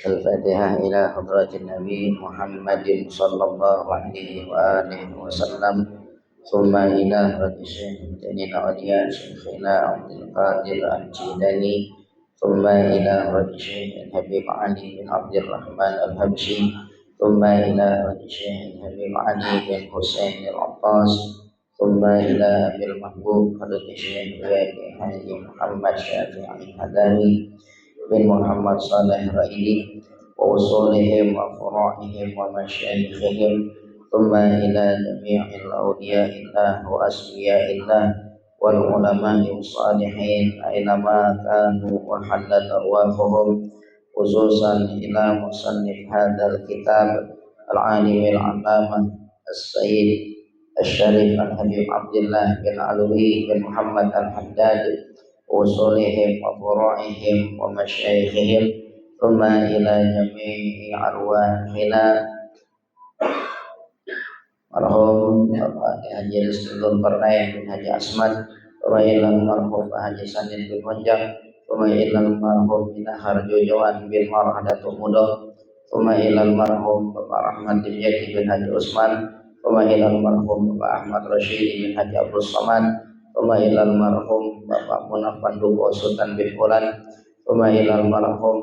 الفاتحة إلى حضرة النبي محمد صلى الله عليه وآله وسلم ثم إلى حضرة الشيخ الجليل العليا شيخنا عبد القادر الجيلاني ثم إلى حضرة الشيخ الحبيب علي بن عبد الرحمن الحبشي ثم إلى حضرة الشيخ الحبيب علي بن حسين العطاس ثم إلى أبي المحبوب حضرة الشيخ حاجي محمد شافعي الحداني بن محمد صالح رائلي ووصولهم وفروعهم ومشايخهم ثم إلى جميع الأولياء الله وأسفياء الله والعلماء الصالحين أينما كانوا وحلت أرواحهم خصوصا إلى مصنف هذا الكتاب العالم العلامة السيد الشريف الحبيب عبد الله بن علوي بن محمد الحداد وصولهم وفروعهم ومشايخهم ثم إلى جميع أرواحنا marhum Bapak Haji Rizkyul Pernaim bin Haji Asmad, wa ilal marhum Haji Sanin bin Monjak, wa ilal marhum bin Harjo Jawan bin Marhadatul Mudo, wa ilal marhum Bapak Rahmat bin Yaki bin Haji Usman, wa ilal marhum Bapak Ahmad Rashid bin Haji Abdul Samad, wa ilal marhum Bapak Munaf Panduko Sultan bin Fulan, wa ilal marhum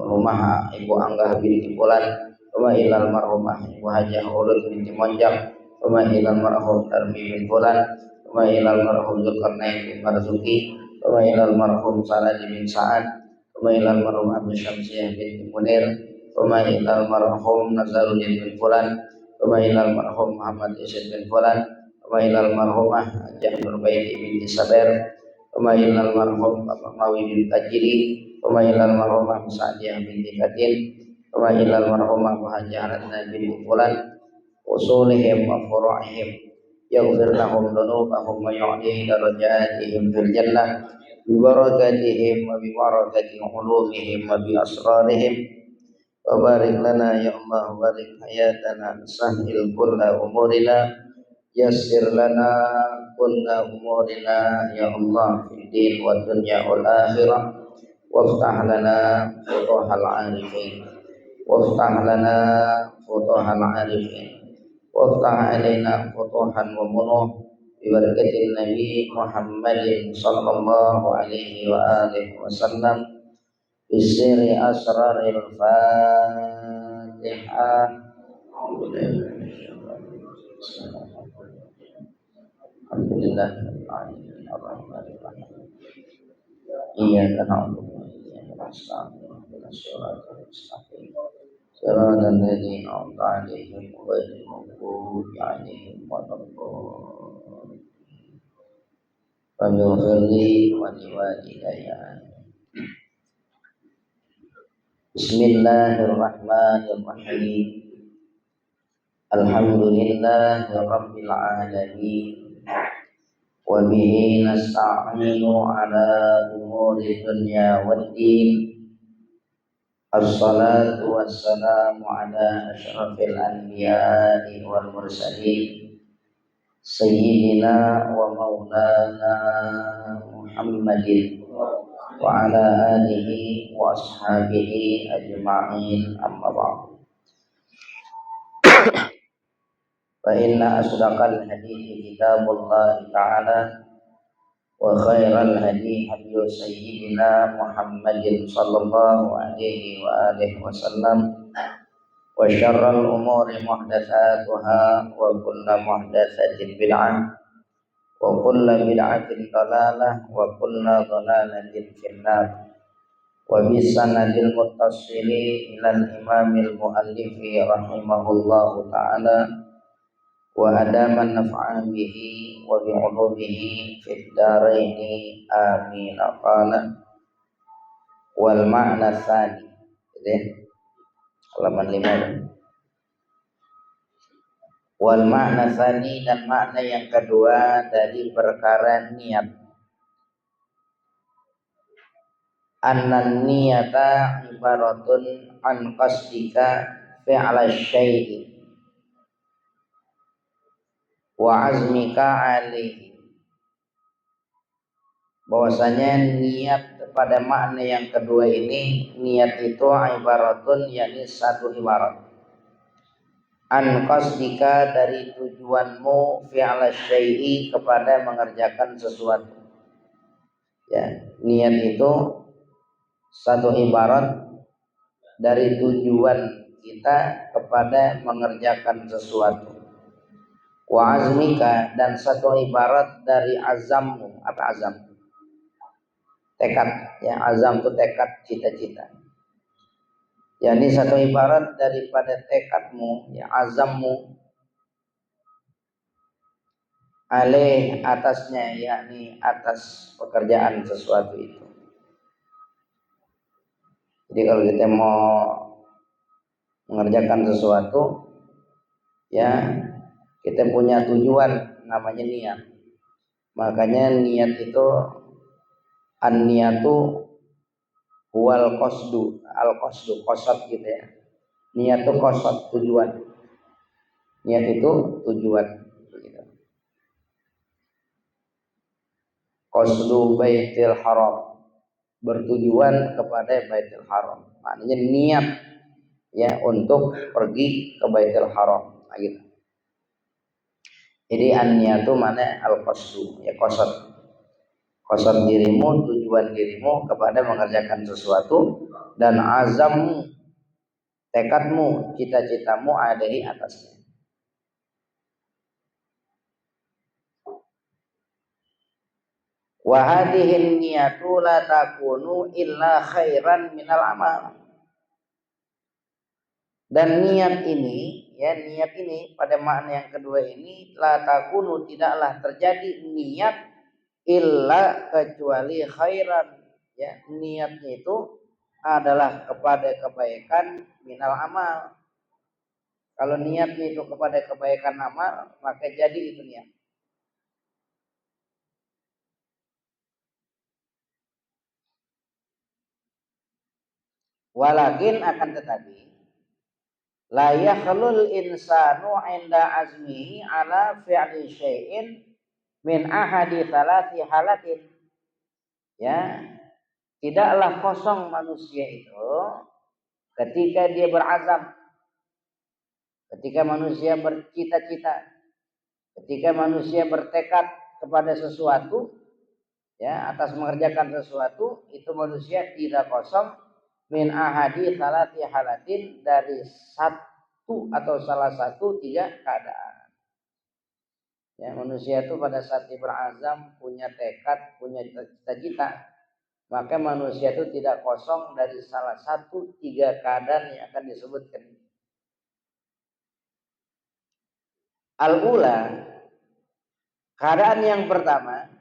rumah Ibu Angga binti Fulan, wa ilal marhumah Ibu Hajah Ulud binti Monjak, wa ilal marhum Darmi bin Fulan, wa ilal marhum Zulkarnain bin Marzuki, wa ilal marhum Saladi bin Sa'ad, wa ilal marhum Abu Syamsiyah binti Munir, wa ilal marhum Nazaruddin bin Fulan, wa ilal marhum Muhammad Isid bin Fulan, wa ilal marhumah Hajah Nurbaiti binti Saber, wa ilal marhum Bapak Mawi bin Tajiri, wa ilal marhumah Sa'diyah binti Katin, wa ilal marhumah Hajah Ratna binti Fulan, usulihim wa furu'ihim yaghfir lahum dhunubahum wa yu'li darajatihim fil jannah bi barakatihim wa bi barakati ulumihim wa bi asrarihim wa barik lana ya Allah barik hayatana sahil kulla umurina yassir lana kulla umurina ya Allah fid din wa dunya wal akhirah waftah lana futuhal arifin waftah lana futuhal arifin waftah alaina futuhan wa munuh bibarakatin Nabi Muhammadin sallallahu alaihi wa alihi wasallam bisiri asraril Fatihah. Alhamdulillah iyyaka na'budu wa iyyaka nasta'in ihdinas siratal mustaqim siratal ladzina an'amta 'alaihim ghairil maghdubi 'alaihim waladdallin. Waghfirli wa liwalidayya. Bismillahirrahmanirrahim. Alhamdulillahi rabbil alamin. Wa bihi nasta'inu ala umuri dunya waddin. Assalatu wassalamu ala asyrafil anbiya'i wal mursalin Sayyidina wa maulana Muhammadin wa ala alihi wa ashabihi ajma'in amma ba'du. Fa inna asdaqal hadithi kitabullah ta'ala wa khairal hadi hadiyu sayyidina Muhammadin sallallahu alaihi wa alihi wasallam wa syarral umuri muhdatsatuha wa kullu muhdatsatin bid'ah wa kullu bid'atin dalalah wa kullu dalalatin finnar wa bisanadil muttasili ilal imamil muallifi rahimahullahu ta'ala wa adaman naf'a bihi wa bi'ulumihi fid dharaini amin. Qala wal ma'na tsani, halaman 5. Wal ma'na tsani, dan makna yang kedua dari perkara niat. Annan niyata ibaratun an qasdika fi'la syai'i wa azmika alaihi bahwasanya niat pada makna yang kedua ini, niat itu ibaratun, yakni satu ibarat, an qasdika, dari tujuanmu, fi'ala syai'i, kepada mengerjakan sesuatu. Ya, niat itu satu ibarat dari tujuan kita kepada mengerjakan sesuatu. Wa azmika, dan satu ibarat dari azammu. Apa azam? Tekad. Ya, azam itu tekad, cita-cita. Ya, ini satu ibarat daripada tekadmu, ya, azammu, alih, atasnya, yakni atas pekerjaan sesuatu itu. Jadi kalau kita mau mengerjakan sesuatu, ya, kita punya tujuan, namanya niat. Makanya niat itu, an-niyatu huwal qasdu, al-qasdu, qasad gitu ya. Niat itu qasad, tujuan. Niat itu tujuan gitu. Qasdu baitil haram, bertujuan kepada baitil haram. Maknanya niat, ya, untuk pergi ke baitil haram, gitu. Jadi an-niyatu mana al-qasdu, ya, qasad. Qasad dirimu, tujuan dirimu kepada mengerjakan sesuatu, dan azammu, tekadmu, cita-citamu adahi atasnya. Wa hadhihi niyatu la takunu illa khairan minal amal. Dan niat ini, ya, niat ini pada makna yang kedua ini, la takunu, tidaklah terjadi niat illa, kecuali khairan, ya, niatnya itu adalah kepada kebaikan minal amal. Kalau niatnya itu kepada kebaikan amal, maka jadi itu niat. Walakin, akan tetapi, la yakhlul insanu inda azmihi ala fi'li syai'in min ahadi thalathi halatin. Ya, tidaklah kosong manusia itu ketika dia berazam, ketika manusia bercita-cita, ketika manusia bertekad kepada sesuatu, ya, atas mengerjakan sesuatu, itu manusia tidak kosong min ahadi salati halatin, dari satu atau salah satu tiga keadaan. Ya, manusia itu pada saat dia berazam, punya tekad, punya cita-cita, maka manusia itu tidak kosong dari salah satu tiga keadaan yang akan disebutkan. Al-ula, keadaan yang pertama,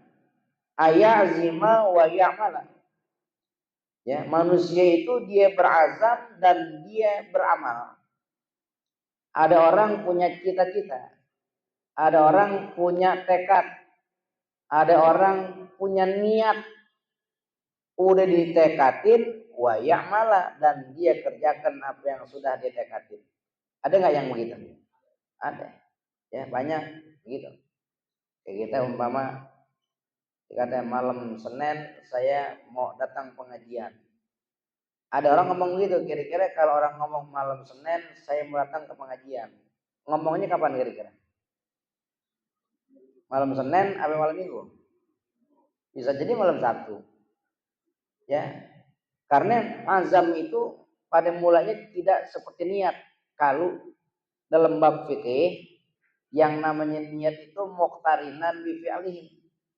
ayazima wa ya'mala. Ya, manusia itu dia berazam dan dia beramal. Ada orang punya cita-cita, ada orang punya tekad, ada orang punya niat, udah ditekadin, wa ya'mala, dan dia kerjakan apa yang sudah ditekadin. Ada nggak yang begitu? Ada. Ya, banyak begitu. Kayak kita umpama, kata malam Senin saya mau datang pengajian. Ada orang ngomong gitu, kira-kira kalau orang ngomong malam Senin saya mau datang ke pengajian, ngomongnya kapan kira-kira? Malam Senin atau malam Minggu? Bisa jadi malam Sabtu. Ya. Karena azam itu pada mulanya tidak seperti niat. Kalau dalam bab fikih yang namanya niat itu muqtarinan bi fi'lihi.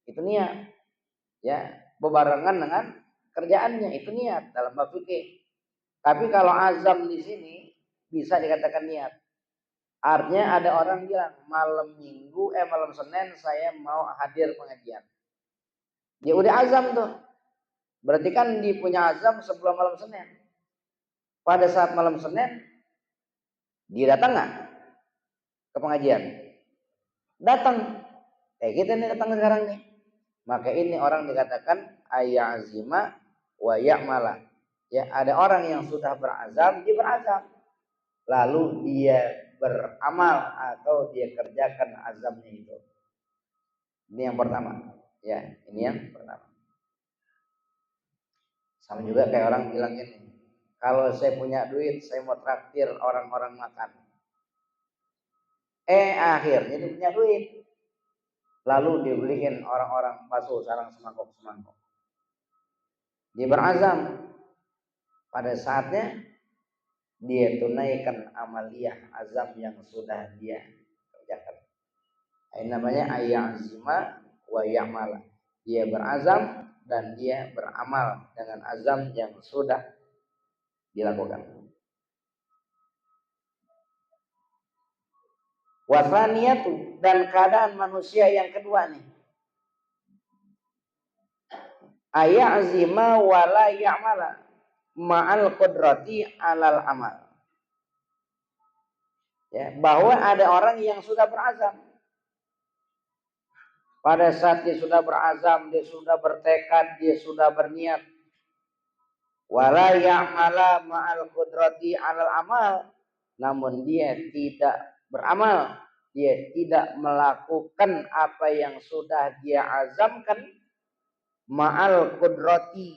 Itu niat. Ya, bebarengan dengan kerjaannya, itu niat dalam bab fikih. Tapi kalau azam di sini bisa dikatakan niat. Artinya ada orang bilang malam Senin saya mau hadir pengajian. Ya udah azam tuh. Berarti kan dia punya azam sebelum malam Senin. Pada saat malam Senin dia datang nggak ke pengajian? Datang. Kita nih datang sekarang nih. Maka ini orang dikatakan ayazima wa ya'mala. Ya, ada orang yang sudah berazam, dia berazam. Lalu dia beramal atau dia kerjakan azamnya itu. Ini yang pertama. Ya, ini yang pertama. Sama juga kayak orang bilang gini, kalau saya punya duit, saya mau traktir orang-orang makan. Akhirnya dia punya duit, lalu dibeliin orang-orang bakso sarang semangkok-semangkok. Dia berazam, pada saatnya dia tunaikan amaliyah azam yang sudah dia kerjakan. Ini namanya ayyazima wa ya'mala. Dia berazam dan dia beramal dengan azam yang sudah dilakukan. Wasaniyatu, dan keadaan manusia yang kedua nih, ayyazima wa la ya'mala ma'al qudrati alal amal. Ya, bahwa ada orang yang sudah berazam. Pada saat dia sudah berazam, dia sudah bertekad, dia sudah berniat, wala ya'mala ma'al qudrati alal amal, namun dia tidak beramal, dia tidak melakukan apa yang sudah dia azamkan, ma'al qudrati,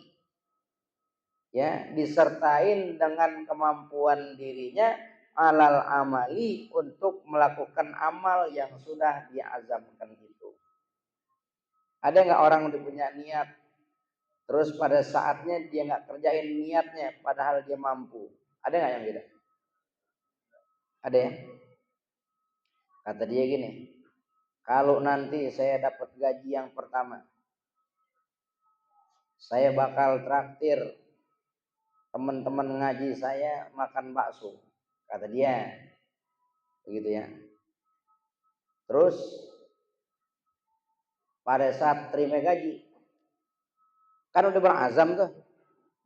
ya, disertain dengan kemampuan dirinya, alal amali, untuk melakukan amal yang sudah dia azamkan itu. Ada nggak orang yang punya niat, terus pada saatnya dia nggak kerjain niatnya, padahal dia mampu? Ada nggak yang gitu? Ada ya? Kata dia gini, kalau nanti saya dapat gaji yang pertama, saya bakal traktir teman-teman ngaji saya makan bakso. Kata dia, begitu ya. Terus pada saat terima gaji, kan udah berazam tuh,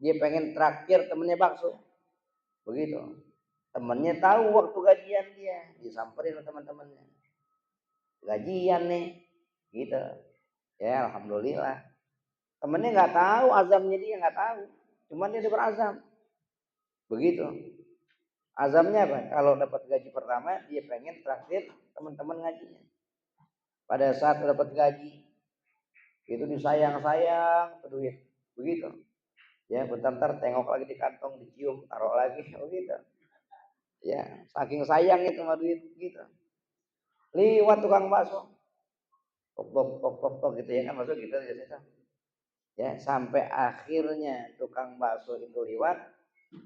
dia pengen traktir temennya bakso. Begitu. Temennya tahu waktu gajian dia, disamperin sama teman-temannya. Gajian nih, gitu. Ya alhamdulillah. Temennya nggak tahu azamnya, dia nggak tahu. Cuman dia udah berazam. Begitu. Azamnya apa? Kalau dapat gaji pertama, dia pengen traktir teman-teman ngajinya. Pada saat dapat gaji, itu disayang-sayang duit. Begitu. Ya bentar-bentar tengok lagi di kantong, dicium, taruh lagi. Begitu. Ya saking sayang itu sama duit gitu. Liwat tukang bakso, pok gitu ya kan, masuk gitu biasanya. Ya sampai akhirnya tukang bakso itu lewat,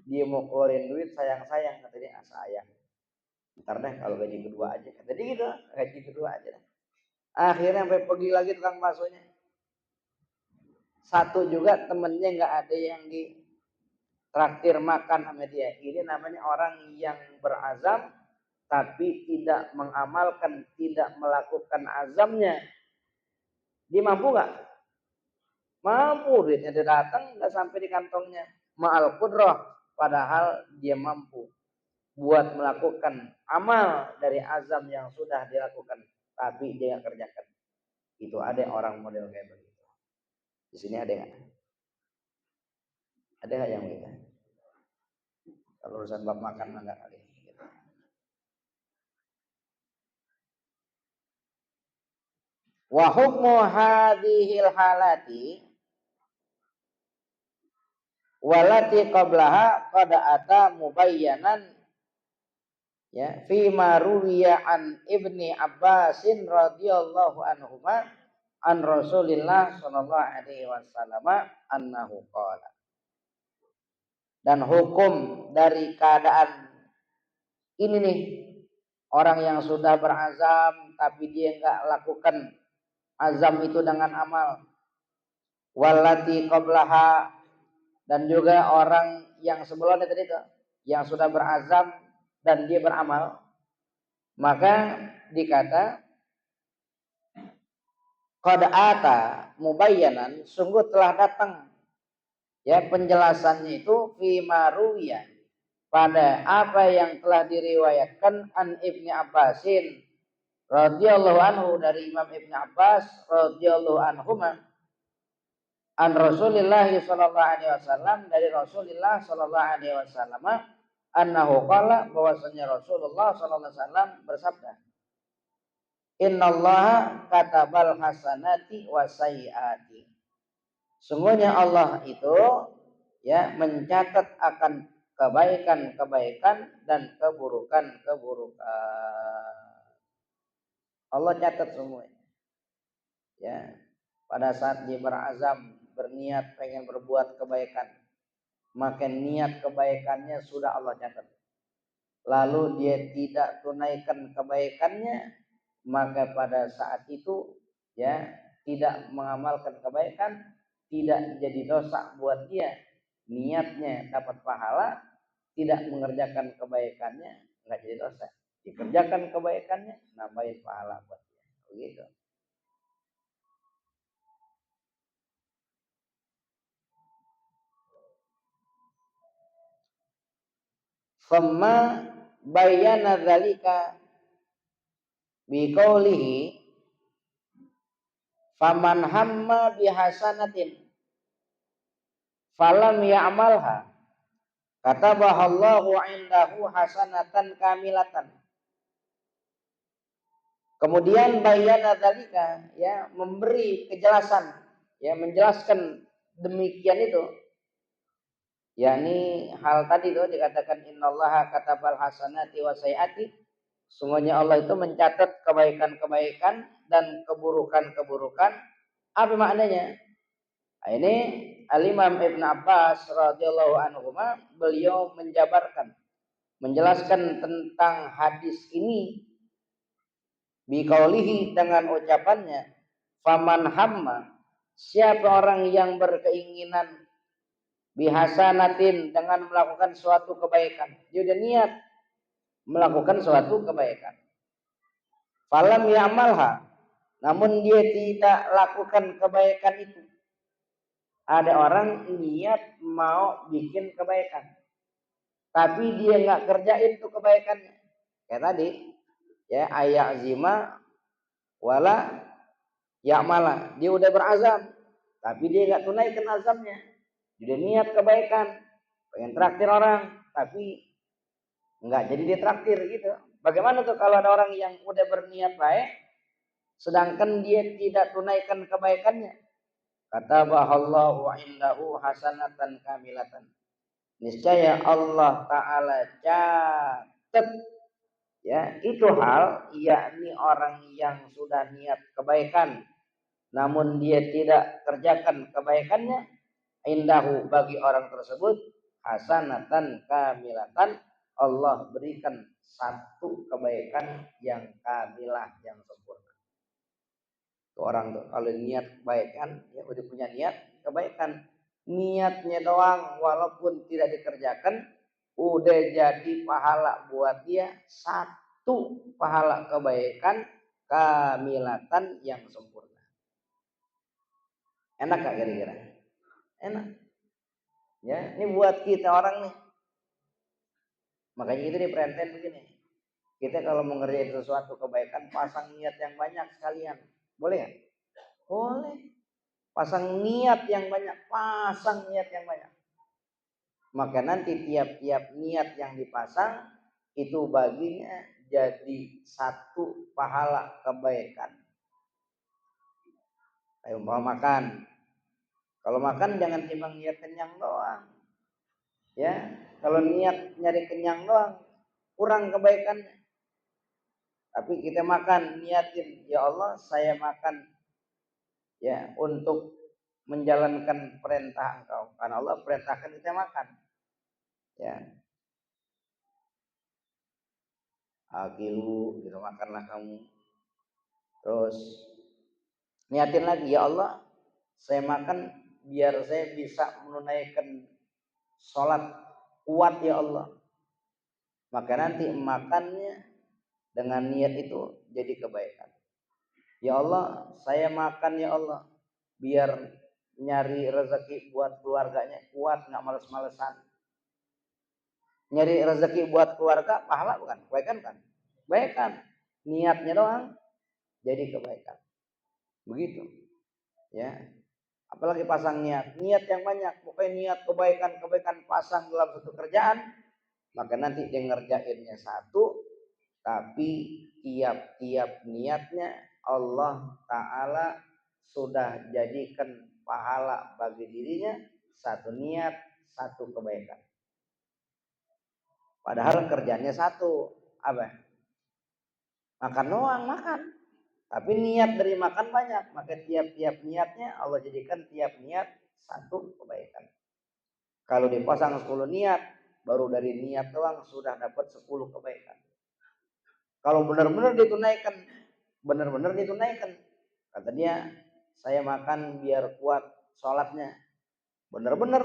dia mau keluarin duit, sayang-sayang, kata dia, sayang, ntar deh kalau gaji kedua aja, kata dia gitu, gaji kedua aja. Akhirnya sampai pergi lagi tukang baksonya, satu juga temennya nggak ada yang di traktir makan sama dia. Ini namanya orang yang berazam tapi tidak mengamalkan, tidak melakukan azamnya. Dia mampu nggak? Mampu, duitnya dia datang nggak sampai di kantongnya. Ma'al qudrah, padahal dia mampu buat melakukan amal dari azam yang sudah dilakukan, tapi dia nggak kerjakan. Itu ada orang model kayak begitu. Di sini ada nggak? Ada nggak yang begitu? Kalau urusan bab makan enggak kali. Wa hukmu hadhil halati walati qablaha qad ata mubayyanan, ya, fi ma ruwiya an Ibni Abbasin radhiyallahu anhuma an Rasulillah sallallahu alaihi wasallam annahu qala. Dan hukum dari keadaan ini nih, orang yang sudah berazam tapi dia enggak lakukan azam itu dengan amal, walati qablaha, dan juga orang yang sebelumnya tadi itu, yang sudah berazam dan dia beramal, maka dikata qad ata mubayyanan, sungguh telah datang, ya, penjelasannya itu fi maruya, pada apa yang telah diriwayatkan an Ibni Abbasin radhiyallahu anhu, dari Imam Ibni Abbas radhiyallahu anhuma, an Rasulillah sallallahu alaihi wasallam, dari Rasulullah sallallahu alaihi wasallam, annahu qala, bahwasanya Rasulullah sallallahu alaihi wasallam bersabda, innallaha katabal hasanati wa sayyiati, sungguhnya Allah itu ya mencatat akan kebaikan-kebaikan dan keburukan-keburukan. Allah catat semuanya. Ya, pada saat dia berazam berniat pengen berbuat kebaikan, maka niat kebaikannya sudah Allah catat. Lalu dia tidak tunaikan kebaikannya, maka pada saat itu ya tidak mengamalkan kebaikan, tidak jadi dosa buat dia. Niatnya dapat pahala, tidak mengerjakan kebaikannya nggak jadi dosa. Dikerjakan kebaikannya nambahin pahala buat dia. Begitu. Famma bayyana dzalika biqaulihi faman hamma bihasanatin falam ya'malha katabahallahu indahu hasanatan kamilatan. Kemudian bayyana dzalika, ya memberi kejelasan, ya menjelaskan demikian itu, yakni hal tadi itu dikatakan innallaha katabal hasanati wa sayyiati. Semuanya Allah itu mencatat kebaikan-kebaikan dan keburukan-keburukan. Apa maknanya? Nah, ini Al-Imam Ibn Abbas radhiyallahu anhu beliau menjabarkan, menjelaskan tentang hadis ini biqaulihi dengan ucapannya faman hamma, siapa orang yang berkeinginan bihasanatin dengan melakukan suatu kebaikan, dia udah niat melakukan suatu kebaikan, falam ya'malha, namun dia tidak lakukan kebaikan itu. Ada orang niat mau bikin kebaikan, tapi dia nggak kerjain tuh kebaikannya. Kayak tadi, ya ayak zima wala ya'mala. Dia udah berazam, tapi dia nggak tunaikan azamnya. Dia niat kebaikan, pengen traktir orang, tapi nggak jadi dia traktir gitu. Bagaimana tuh kalau ada orang yang udah berniat baik, sedangkan dia tidak tunaikan kebaikannya? Kata bahallahu indahu hasanatan kamilatan. Niscaya Allah Ta'ala catat, ya itu hal, yakni orang yang sudah niat kebaikan namun dia tidak kerjakan kebaikannya, indahu bagi orang tersebut hasanatan kamilatan, Allah berikan satu kebaikan yang kamilah, yang sempurna. Tuh orang tuh kalau niat kebaikan, ya udah punya niat kebaikan, niatnya doang walaupun tidak dikerjakan udah jadi pahala buat dia, satu pahala kebaikan kamilatan yang sempurna. Enak gak kira-kira? Enak. Ya, ini buat kita orang nih. Makanya itu diperhatikan begini. Kita kalau mau ngerjain sesuatu kebaikan, pasang niat yang banyak sekalian. Boleh nggak? Boleh. Pasang niat yang banyak, pasang niat yang banyak. Maka nanti tiap-tiap niat yang dipasang itu baginya jadi satu pahala kebaikan. Ayo mau makan. Kalau makan jangan timbang niat kenyang doang. Ya, kalau niat nyari kenyang doang kurang kebaikannya. Tapi kita makan niatin, ya Allah saya makan ya untuk menjalankan perintah Engkau. Karena Allah perintahkan kita makan. Ya, akilu gitu makanlah kamu. Terus niatin lagi, ya Allah saya makan biar saya bisa menunaikan sholat kuat ya Allah. Maka nanti makannya dengan niat itu jadi kebaikan. Ya Allah saya makan ya Allah biar nyari rezeki buat keluarganya kuat, nggak males-malesan. Nyari rezeki buat keluarga pahala bukan? Kebaikan kan? Kebaikan. Niatnya doang jadi kebaikan. Begitu. Ya. Apalagi pasang niat. Niat yang banyak. Pokoknya niat kebaikan-kebaikan pasang dalam satu kerjaan. Maka nanti dia ngerjainnya satu. Tapi tiap-tiap niatnya Allah Ta'ala sudah jadikan pahala bagi dirinya. Satu niat, satu kebaikan. Padahal kerjanya satu, apa? Makan doang, makan. Tapi niat dari makan banyak, maka tiap-tiap niatnya Allah jadikan tiap niat satu kebaikan. Kalau dipasang 10 niat, baru dari niat doang sudah dapat 10 kebaikan. Kalau benar-benar ditunaikan, kata dia, saya makan biar kuat sholatnya. Benar-benar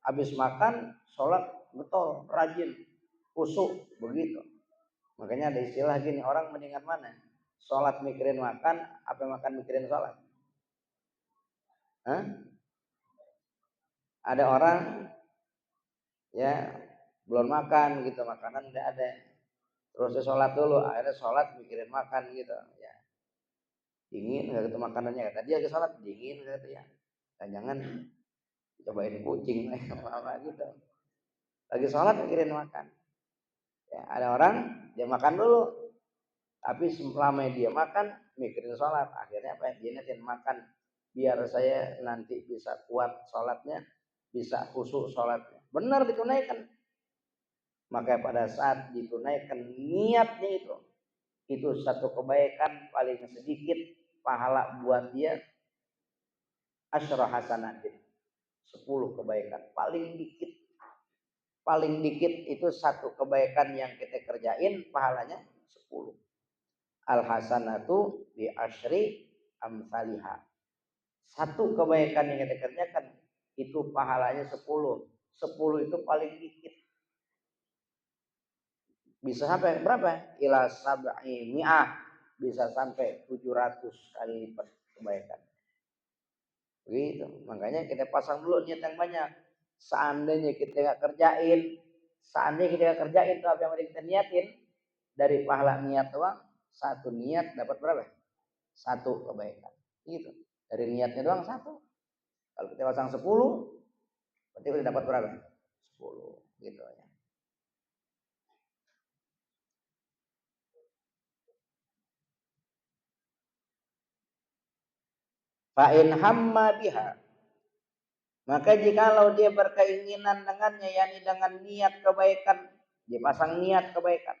habis makan sholat betul, rajin, khusyuk, begitu. Makanya ada istilah gini, orang mendingan mana? Sholat mikirin makan, apa makan mikirin sholat? Hah? Ada orang ya belum makan gitu, makanan udah ada, terus sholat dulu, akhirnya sholat mikirin makan gitu ya. Dingin nggak gitu makanannya, kata dia ke sholat dingin kata ya. Dan jangan cobain kucing apa gitu. Lagi sholat mikirin makan. Ya, ada orang dia makan dulu, tapi selama dia makan mikirin sholat, akhirnya apa? Dia niatin makan biar saya nanti bisa kuat sholatnya, bisa khusyuk sholatnya. Benar ditunaikan. Maka pada saat ditunaikan niatnya itu satu kebaikan paling sedikit pahala buat dia asyra hasanatin, 10 kebaikan paling dikit. Paling dikit itu satu kebaikan yang kita kerjain pahalanya 10. Al hasanatu bi asyri amsalihha. Satu kebaikan yang kita kerjakan itu pahalanya 10. 10 itu paling dikit. Bisa sampai berapa? Ila sab'i mi'ah. Bisa sampai 700 kali lipat kebaikan. Begitu. Makanya kita pasang dulu niat yang banyak. Seandainya kita nggak kerjain itu apa yang kita niatin, dari pahala niat doang, satu niat dapat berapa? Satu kebaikan. Gitu. Dari niatnya doang satu. Kalau kita pasang 10, berarti kita dapat berapa? 10. Gitu ya. Fa'in hamma biha, maka jikalau dia berkeinginan dengannya, yakni dengan niat kebaikan, dia pasang niat kebaikan.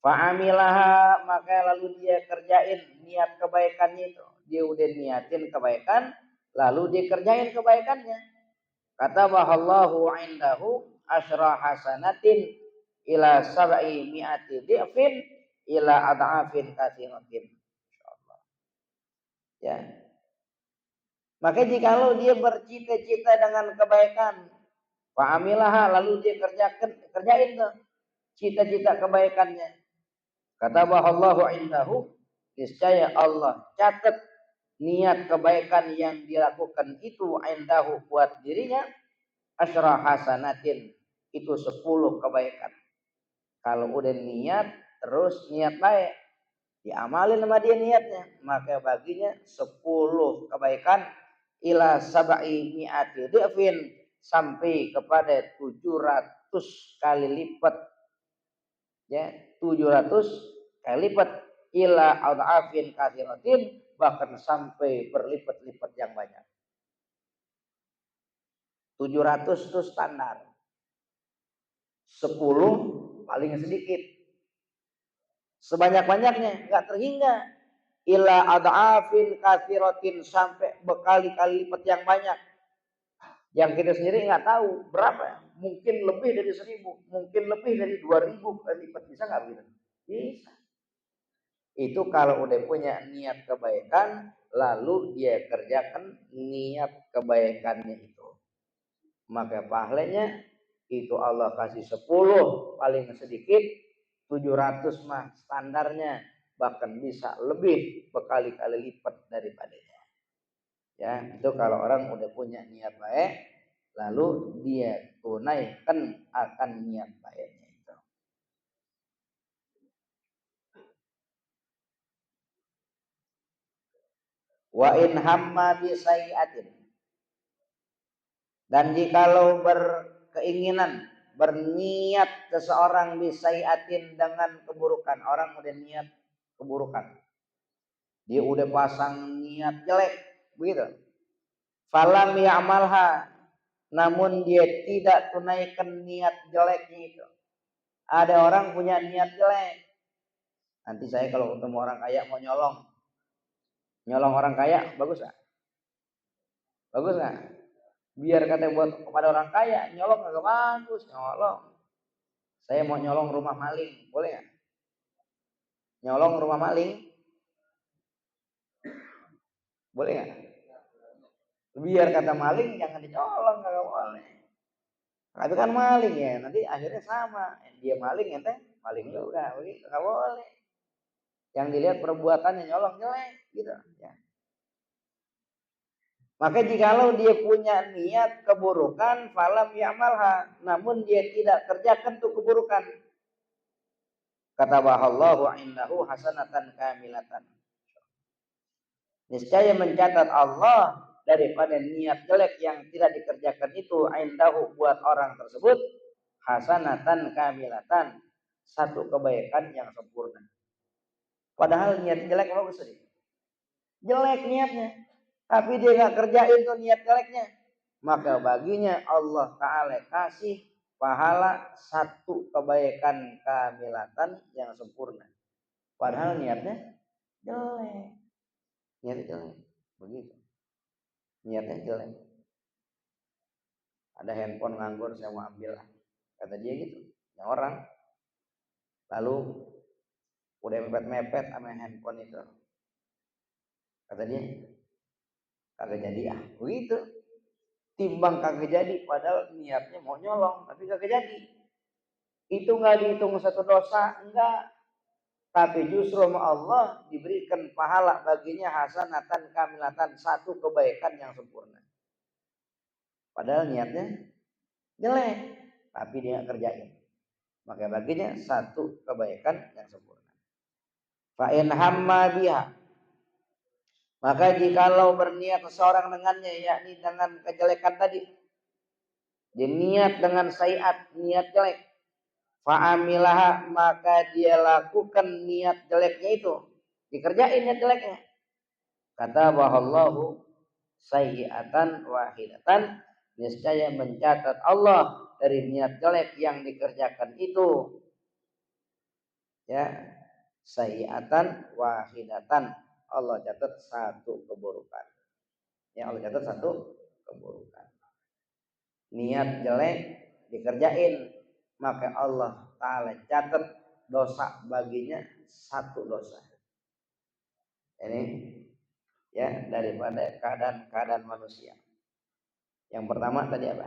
Fa'amilaha, maka lalu dia kerjain niat kebaikannya itu. Dia udah niatin kebaikan, lalu dia kerjain kebaikannya. Kata bahallahu indahu asyra hasanatin ila sab'i mi'ati di'fin ila ad'afin katsiratin. Insyaallah. Ya. Maka jikalau dia bercita-cita dengan kebaikan, fa'amilaha, lalu dia kerjain tuh cita-cita kebaikannya. Kata bahallahu indahu, niscaya Allah catat niat kebaikan yang dilakukan itu indahu buat dirinya asyra hasanatin, itu 10 kebaikan. Kalau udah niat terus niat baik, diamalin sama dia niatnya, maka baginya 10 kebaikan ila sab'i mi'ati dhifin, sampai kepada 700 kali lipat. Ya, 700 kali lipat ila adhafin katsiratin, bahkan sampai berlipat-lipat yang banyak. 700 itu standar. 10 paling sedikit. Sebanyak-banyaknya enggak terhingga. Ila adhafin katsiratin, sampai berkali-kali lipat yang banyak. Yang kita sendiri nggak tahu berapa, mungkin lebih dari 1000, mungkin lebih dari 2000 kali lipat, bisa nggak begitu? Bisa. Itu kalau udah punya niat kebaikan, lalu dia kerjakan niat kebaikannya itu, maka pahalanya itu Allah kasih 10 paling sedikit, 700 mah standarnya, bahkan bisa lebih berkali-kali lipat daripadanya. Ya, itu kalau orang udah punya niat baik, lalu dia tunaikan akan niat baiknya itu. Wa in hamma bi sayiatin, dan jikalau berkeinginan, berniat seseorang bi sayiatin dengan keburukan, orang udah niat keburukan, dia udah pasang niat jelek, begitu. Falam ya'malha, namun dia tidak tunaikan niat jeleknya itu. Ada orang punya niat jelek. Nanti saya kalau ketemu orang kaya mau nyolong orang kaya, bagus nggak? Bagus nggak? Biar kata buat kepada orang kaya, nyolong nggak bagus, nyolong. Saya mau nyolong rumah maling, boleh nggak? Nyolong rumah maling, boleh nggak? Biar kata maling jangan dicolong, nggak boleh. Tapi kan maling ya, nanti akhirnya sama. Dia maling, ente maling juga, begitu nggak boleh. Yang dilihat perbuatannya nyolong jelek, gitu. Ya. Maka jikalau dia punya niat keburukan, falam ya'malha, namun dia tidak kerjakan tuh keburukan. Kata Allahu indahu hasanatan kamilatan. Niscaya mencatat Allah daripada niat jelek yang tidak dikerjakan itu indahu buat orang tersebut hasanatan kamilatan, satu kebaikan yang sempurna. Padahal niat jelek bagus tadi. Jelek niatnya, tapi dia nggak kerjain tuh niat jeleknya. Maka baginya Allah Ta'ala kasih pahala satu kebaikan kamilatan yang sempurna. Padahal niatnya jelek. Niatnya jelek. Begitu. Niatnya jelek. Ada handphone nganggur, saya mau ambil. Kata dia gitu. Yang orang. Lalu udah mepet-mepet sama handphone itu. Kata dia, kagak jadi ah. Begitu. Timbang kagak jadi, padahal niatnya mau nyolong, tapi kagak jadi. Itu nggak dihitung satu dosa, enggak. Tapi justru sama Allah diberikan pahala baginya hasanatan kamilatan, satu kebaikan yang sempurna. Padahal niatnya jelek, tapi dia kerjain. Maka baginya satu kebaikan yang sempurna. Fa in hamma biha, maka jikalau berniat seseorang dengannya, yakni dengan kejelekan tadi, dia niat dengan sayiat, niat jelek, fa'amilaha, maka dia lakukan niat jeleknya itu, dikerjain niat jeleknya. Kata bahallahu sayyi'atan wahidatan, niscaya mencatat Allah dari niat jelek yang dikerjakan itu, ya, sayyi'atan wahidatan, Allah catat satu keburukan. Ya, Allah catat satu keburukan. Niat jelek dikerjain, maka Allah Ta'ala catat dosa baginya satu dosa. Ini ya daripada keadaan manusia. Yang pertama tadi apa?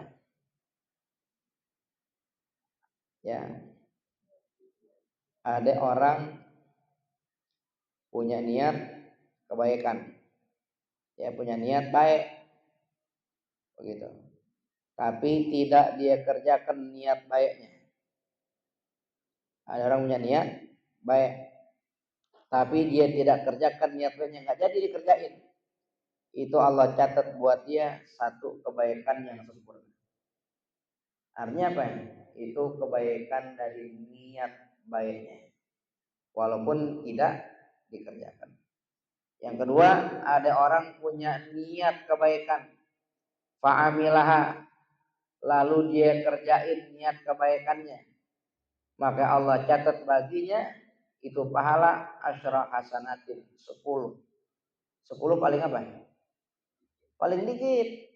Ya, ada orang punya niat kebaikan, ya punya niat baik, begitu. Tapi tidak dia kerjakan niat baiknya. Ada orang punya niat baik, tapi dia tidak kerjakan niat baiknya, nggak jadi dikerjain. Itu Allah catat buat dia satu kebaikan yang sempurna. Artinya apa? Itu kebaikan dari niat baiknya, walaupun tidak dikerjakan. Yang kedua, ada orang punya niat kebaikan, fa'amilaha, lalu dia kerjain niat kebaikannya, maka Allah catat baginya itu pahala asyra hasanatin, 10. 10 paling apa? Paling dikit.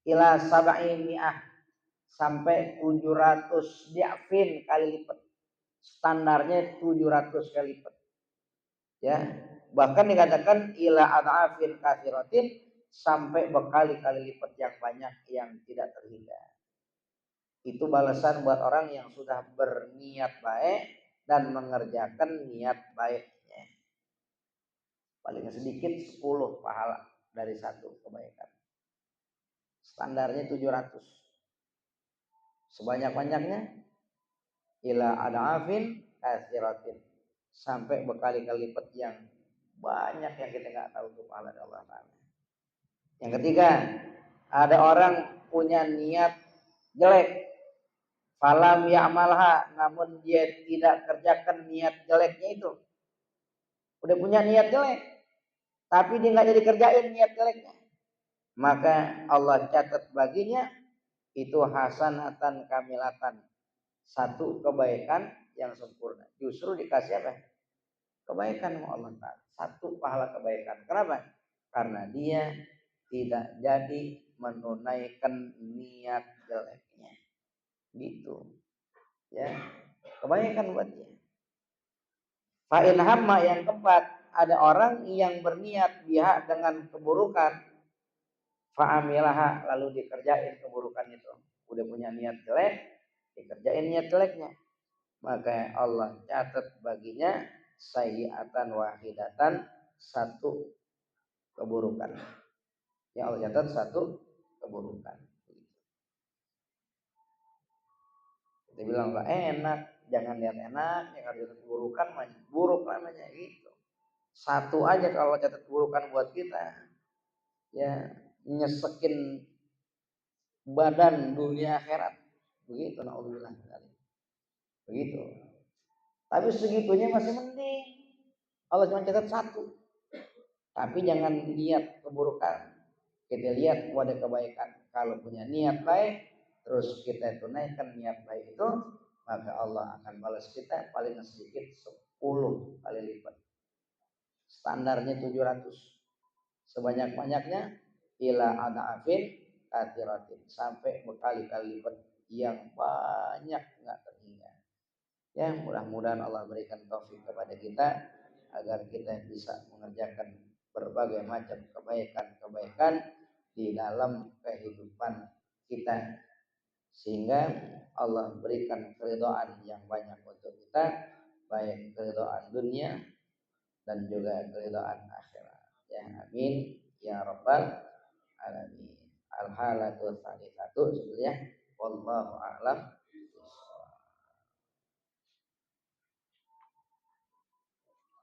Ila sab'in mi'ah, sampai 700 di'fin kali lipat. Standarnya 700 kali lipat. Ya, bahkan dikatakan ila ad'afin katsiratin, sampai berkali-kali lipat yang banyak yang tidak terhingga. Itu balasan buat orang yang sudah berniat baik dan mengerjakan niat baiknya. Paling sedikit 10 pahala dari satu kebaikan. Standarnya 700. Sebanyak-banyaknya ila ad'afin katsiratin, sampai berkali-kali lipat yang banyak yang kita nggak tahu itu pahala Allah Ta'ala. Yang ketiga, ada orang punya niat jelek, falam ya'malha, namun dia tidak kerjakan niat jeleknya itu. Udah punya niat jelek, tapi dia nggak jadi kerjain niat jeleknya. Maka Allah catat baginya itu hasanatan kamilatan, satu kebaikan yang sempurna. Justru dikasih apa? Kebaikan sama Allah Ta'ala, satu pahala kebaikan. Kenapa? Karena dia tidak jadi menunaikan niat jeleknya, gitu ya, kebaikan buat dia. Fa'in hamma, yang keempat, ada orang yang berniat biha dengan keburukan, fa'amilaha, lalu dikerjain keburukan itu. Udah punya niat jelek, dikerjain niat jeleknya, maka Allah catat baginya sayyi'atan wahidatan, satu keburukan. Ya Allah catat satu keburukan. Dia bilang lah enak, jangan lihat enak, yang harus keburukan, buruk namanya gitu. Satu aja kalau catat keburukan buat kita, ya nyesekin badan dunia akhirat, begitu. Naudzubillah, begitu. Tapi segitunya masih mending. Allah cuma catat satu, tapi jangan lihat keburukan. Kita lihat wadah kebaikan. Kalau punya niat baik, terus kita tunaikan niat baik itu, maka Allah akan balas kita paling sedikit 10 kali lipat. Standarnya 700. Sebanyak-banyaknya ila adafin katiratin, sampai berkali-kali lipat yang banyak nggak terhingga. Ya, mudah-mudahan Allah berikan taufik kepada kita agar kita bisa mengerjakan berbagai macam kebaikan-kebaikan di dalam kehidupan kita, sehingga Allah berikan keridhaan yang banyak untuk kita, baik keridhaan dunia dan juga keridhaan akhirat. Ya, amin ya rabbal alamin. Al-halatu tsalitsatu, wallahu a'lam.